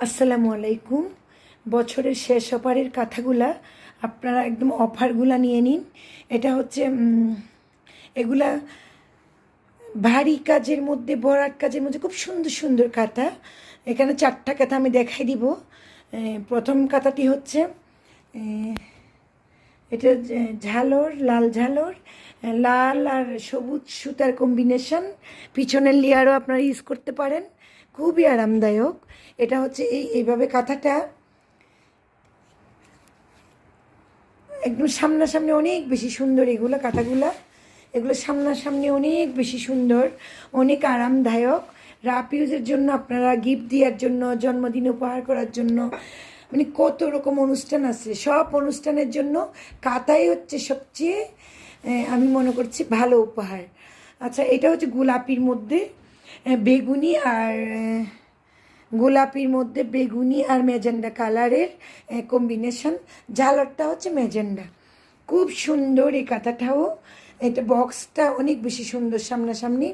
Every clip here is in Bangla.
আসসালামু আলাইকুম। বছরের শেষ অফারের কাঁথাগুলা আপনারা একদম অফারগুলা নিয়ে নিন। এটা হচ্ছে এগুলা ভারী কাজের মধ্যে, বরাট কাজের মধ্যে খুব সুন্দর সুন্দর কাঁথা। এখানে 4টা কাঁথা আমি দেখাই দিব। প্রথম কাঁথাটি হচ্ছে এটা ঝালর, লাল ঝালর, লাল আর সবুজ সুতার কম্বিনেশন। পিছনের লেয়ারও আপনারা ইউজ করতে পারেন, খুবই আরামদায়ক। এটা হচ্ছে এইভাবে কাঁথাটা একদম সামনাসামনি অনেক বেশি সুন্দর। এগুলো কাঁথাগুলো, এগুলো সামনাসামনি অনেক বেশি সুন্দর, অনেক আরামদায়ক। রাফ ইউজের জন্য, আপনারা গিফট দেওয়ার জন্য, জন্মদিন উপহার করার জন্য, মানে কত রকম অনুষ্ঠান আছে, সব অনুষ্ঠানের জন্য কাঁথাই হচ্ছে সবচেয়ে আমি মনে করছি ভালো উপহার। আচ্ছা, এটা হচ্ছে গোলাপির মধ্যে বেগুনি আর গোলাপির মধ্যে বেগুনি আর ম্যাজেন্ডা কালারের কম্বিনেশন। ঝালরটা হচ্ছে ম্যাজেন্ডা, খুব সুন্দর এই কাঁথাটাও। এটা বক্সটা অনেক বেশি সুন্দর সামনাসামনি।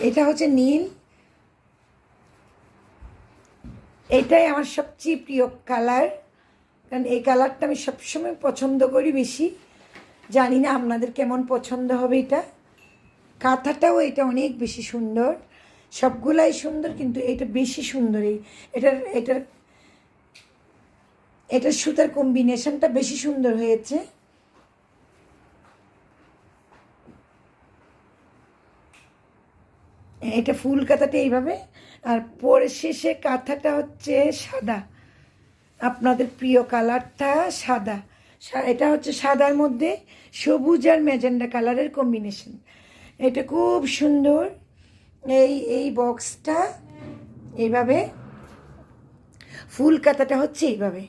এটা হচ্ছে নীল, এটাই আমার সবচেয়ে প্রিয় কালার, কারণ এই কালারটা আমি সবসময় পছন্দ করি বেশি। জানি না আপনাদের কেমন পছন্দ হবে এটা। কাঁথাটাও এটা অনেক বেশি সুন্দর, সবগুলাই সুন্দর, কিন্তু এটা বেশি সুন্দর। এটার সুতার কম্বিনেশনটা বেশি সুন্দর হয়েছে। এটা ফুল কাঁথাটা এইভাবে, আর পরে শেষে কাঁথাটা হচ্ছে সাদা, আপনাদের প্রিয় কালারটা সাদা। এটা হচ্ছে সাদার মধ্যে সবুজ আর ম্যাজেন্ডা কালারের কম্বিনেশন। এটা খুব সুন্দর। এই বক্সটা এইভাবে, ফুল কাঁথাটা হচ্ছে এইভাবে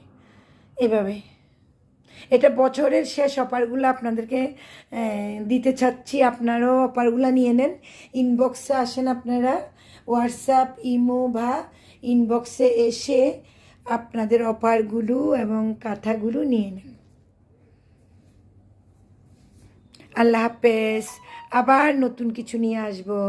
এভাবে। এটা বছরের শেষ অফারগুলো আপনাদেরকে দিতে চাচ্ছি, আপনারাও অফারগুলো নিয়ে নেন। ইনবক্সে আসেন আপনারা, হোয়াটসঅ্যাপ, ইমো বা ইনবক্সে এসে আপনাদের অফারগুলো এবং কাঁথাগুলো নিয়ে নেন। আল্লাহ হাফেজ, আবার নতুন কিছু নিয়ে আসবো।